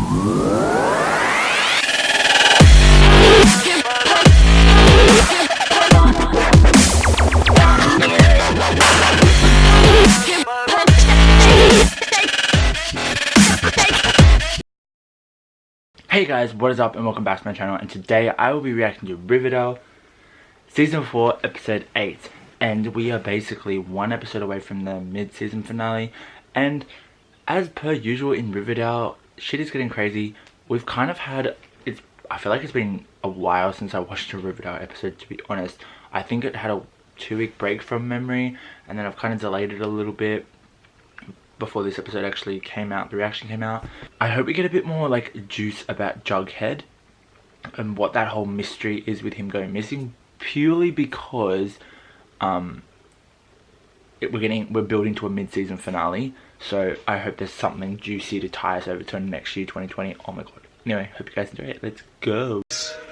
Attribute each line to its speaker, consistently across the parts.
Speaker 1: Hey guys, what is up and welcome back to my channel, and today I will be reacting to Riverdale Season 4 Episode 8, and we are basically one episode away from the mid-season finale. And as per usual in Riverdale, shit is getting crazy. We've kind of had, I feel like it's been a while since I watched a Riverdale episode, to be honest. I think it had a 2-week break from memory, and then I've kind of delayed it a little bit before this episode actually came out, the reaction came out. I hope we get a bit more like juice about Jughead and what that whole mystery is with him going missing, purely because we're building to a mid-season finale. So I hope there's something juicy to tie us over to next year, 2020. Oh my god. Anyway, hope you guys enjoy it. Let's go.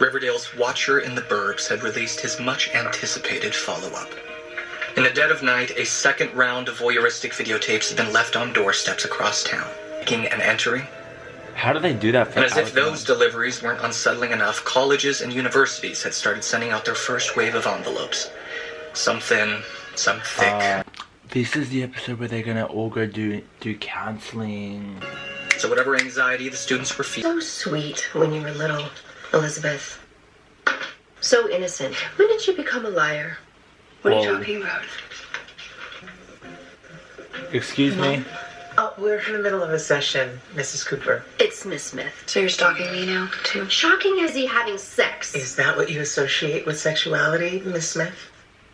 Speaker 2: Riverdale's Watcher in the Burbs had released his much-anticipated follow-up. In the dead of night, a second round of voyeuristic videotapes had been left on doorsteps across town, making and entering.
Speaker 1: How do they do that?
Speaker 2: And as if those deliveries weren't unsettling enough, colleges and universities had started sending out their first wave of envelopes. Some thin, some thick.
Speaker 1: This is the episode where they're gonna all go do counseling.
Speaker 2: So whatever anxiety the students were feeling.
Speaker 3: So sweet when you were little, Elizabeth. So innocent. When did you become a liar? What are you talking about?
Speaker 1: Excuse me?
Speaker 4: Oh, we're in the middle of a session, Mrs. Cooper.
Speaker 3: It's Miss Smith.
Speaker 5: So you're stalking me now, too?
Speaker 3: Shocking as he having sex.
Speaker 4: Is that what you associate with sexuality, Miss Smith?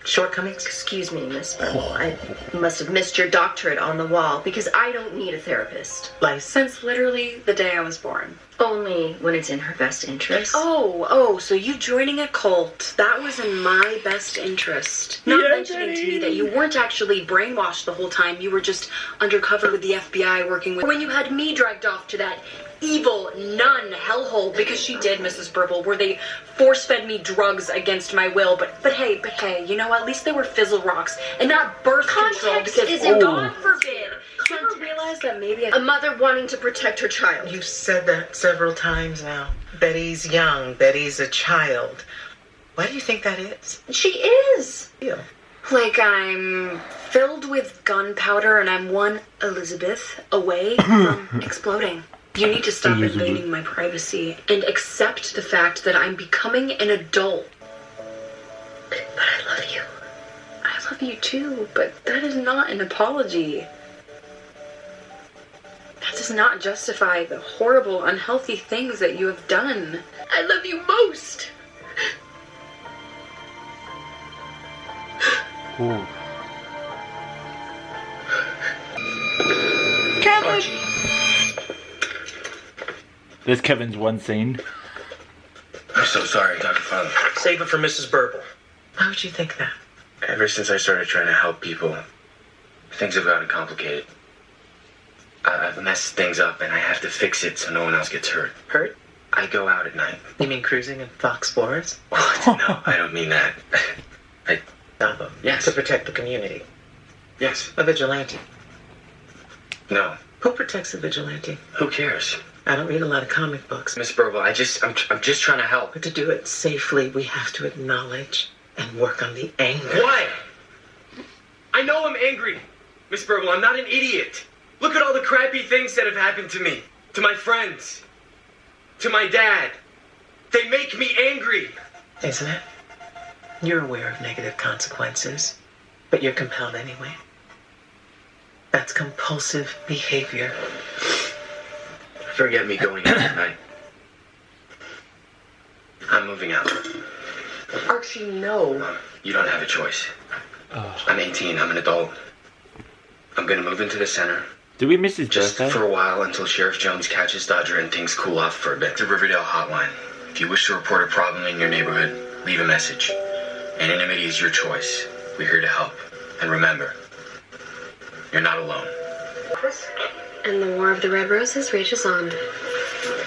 Speaker 4: Shortcomings?
Speaker 3: Excuse me, Miss Burble. I must have missed your doctorate on the wall, because I don't need a therapist.
Speaker 5: Since literally the day I was born.
Speaker 3: Only when it's in her best interest.
Speaker 5: Oh, so you joining a cult. That was in my best interest. Not mentioning to me that you weren't actually brainwashed the whole time. You were just undercover with the FBI working with... When you had me dragged off to that evil nun hellhole, because she did, Mrs. Burble, where they force-fed me drugs against my will. But hey, you know, at least they were fizzle rocks and not birth control, because God forbid. You ever realize that maybe
Speaker 3: a mother wanting to protect her child?
Speaker 4: You've said that several times now. Betty's young. Betty's a child. Why do you think that is?
Speaker 3: She is.
Speaker 4: Yeah.
Speaker 5: Like I'm filled with gunpowder and I'm one Elizabeth away from exploding. You need to stop invading my privacy and accept the fact that I'm becoming an adult.
Speaker 3: But I love you.
Speaker 5: I love you too, but that is not an apology. That does not justify the horrible, unhealthy things that you have done.
Speaker 3: I love you most.
Speaker 1: Ooh.
Speaker 2: Archie.
Speaker 1: There's Kevin's one scene.
Speaker 6: I'm so sorry, Dr. Fun.
Speaker 4: Save it for Mrs. Burble. Why would you think that?
Speaker 6: Ever since I started trying to help people, things have gotten complicated. I've messed things up and I have to fix it so no one else gets hurt.
Speaker 4: Hurt?
Speaker 6: I go out at night.
Speaker 4: You mean cruising in Fox Forest?
Speaker 6: No, I don't mean that. Yes.
Speaker 4: To protect the community.
Speaker 6: Yes.
Speaker 4: A vigilante.
Speaker 6: No.
Speaker 4: Who protects a vigilante?
Speaker 6: Who cares?
Speaker 4: I don't read a lot of comic books.
Speaker 6: Miss Burble, I'm just trying to help.
Speaker 4: But to do it safely, we have to acknowledge and work on the anger.
Speaker 6: Why? I know I'm angry. Miss Burble, I'm not an idiot. Look at all the crappy things that have happened to me. To my friends. To my dad. They make me angry.
Speaker 4: Isn't it? You're aware of negative consequences, but you're compelled anyway. That's compulsive behavior.
Speaker 6: Forget me going out tonight. I'm moving out.
Speaker 4: Archie, no.
Speaker 6: You don't have a choice. I'm 18. I'm an adult. I'm gonna move into the center.
Speaker 1: Did we miss his
Speaker 6: Just
Speaker 1: birthday?
Speaker 6: for a while until Sheriff Jones catches Dodger and things cool off for a bit. The Riverdale hotline. If you wish to report a problem in your neighborhood, leave a message. Anonymity is your choice. We're here to help. And remember, you're not alone.
Speaker 5: And the War of the Red Roses rages on.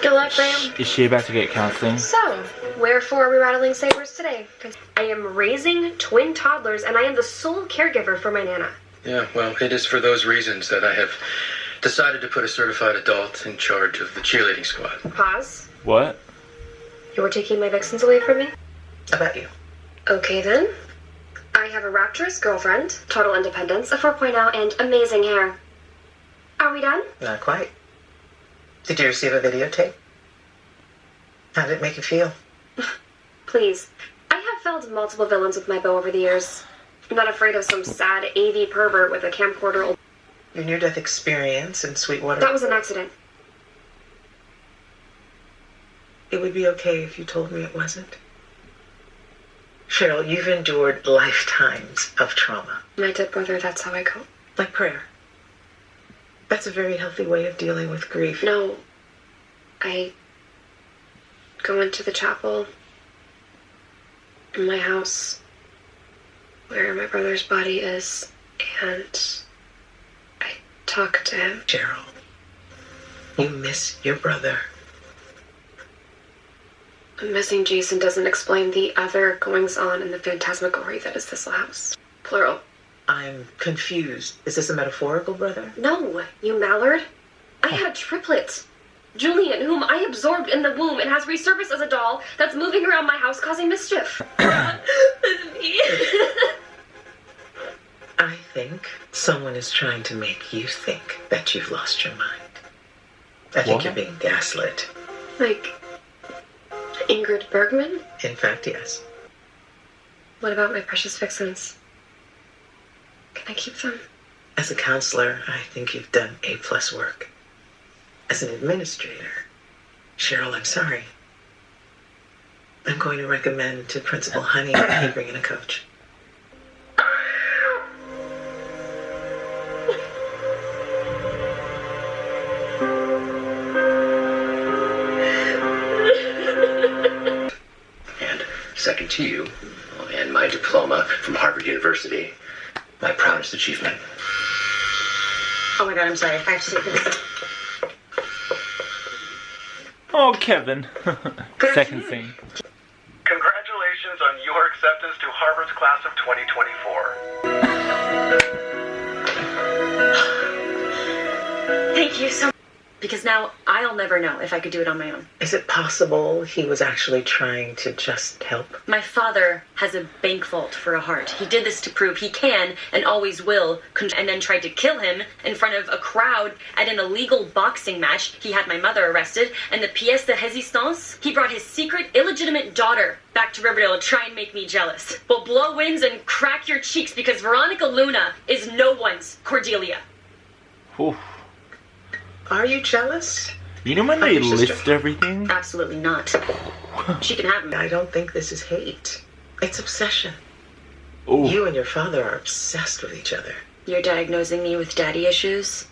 Speaker 5: Good luck, Graham.
Speaker 1: Is she about to get counseling?
Speaker 7: So, wherefore are we rattling sabers today? I am raising twin toddlers, and I am the sole caregiver for my Nana.
Speaker 6: Yeah, well, it is for those reasons that I have
Speaker 2: decided to put a certified adult in charge of the cheerleading squad.
Speaker 7: Pause.
Speaker 1: What?
Speaker 7: You were taking my vixens away from me?
Speaker 4: About you.
Speaker 7: Okay then. I have a rapturous girlfriend, total independence, a 4.0, and amazing hair. Are we done?
Speaker 4: Not quite. Did you receive a videotape? How did it make you feel?
Speaker 7: Please. I have felled multiple villains with my bow over the years. I'm not afraid of some sad AV pervert with a camcorder.
Speaker 4: Your near-death experience in Sweetwater.
Speaker 7: That was an accident.
Speaker 4: It would be okay if you told me it wasn't. Cheryl, you've endured lifetimes of trauma.
Speaker 7: My dead brother, that's how I cope.
Speaker 4: Like prayer. That's a very healthy way of dealing with grief.
Speaker 7: No. I go into the chapel in my house where my brother's body is, and I talk to him.
Speaker 4: Cheryl, you miss your brother.
Speaker 7: Missing Jason doesn't explain the other goings-on in the phantasmagoria that is this house. Plural.
Speaker 4: I'm confused. Is this a metaphorical brother?
Speaker 7: No, you mallard. I had triplets. Julian, whom I absorbed in the womb and has resurfaced as a doll that's moving around my house causing mischief.
Speaker 4: I think someone is trying to make you think that you've lost your mind. I think you're being gaslit.
Speaker 7: Like Ingrid Bergman?
Speaker 4: In fact, yes.
Speaker 7: What about my precious vixens? Can I keep them?
Speaker 4: As a counselor, I think you've done A+ work. As an administrator, Cheryl, I'm sorry. I'm going to recommend to Principal Honey that he bring in a coach.
Speaker 6: And second to you, and my diploma from Harvard University, my proudest achievement.
Speaker 5: Oh my god, I'm sorry. I have to take this.
Speaker 1: Oh, Kevin. Second scene.
Speaker 8: Congratulations on your acceptance to Harvard's class of 2024.
Speaker 5: Thank you so much. Because now I'll never know if I could do it on my own.
Speaker 4: Is it possible he was actually trying to just help?
Speaker 5: My father has a bank vault for a heart. He did this to prove he can and always will, and then tried to kill him in front of a crowd at an illegal boxing match. He had my mother arrested, and the pièce de résistance, he brought his secret, illegitimate daughter back to Riverdale to try and make me jealous. Well, blow wings and crack your cheeks because Veronica Luna is no one's Cordelia.
Speaker 1: Oof.
Speaker 4: Are you jealous?
Speaker 1: You know when they list everything?
Speaker 5: Absolutely not. She can have him.
Speaker 4: I don't think this is hate. It's obsession.
Speaker 1: Ooh.
Speaker 4: You and your father are obsessed with each other.
Speaker 5: You're diagnosing me with daddy issues?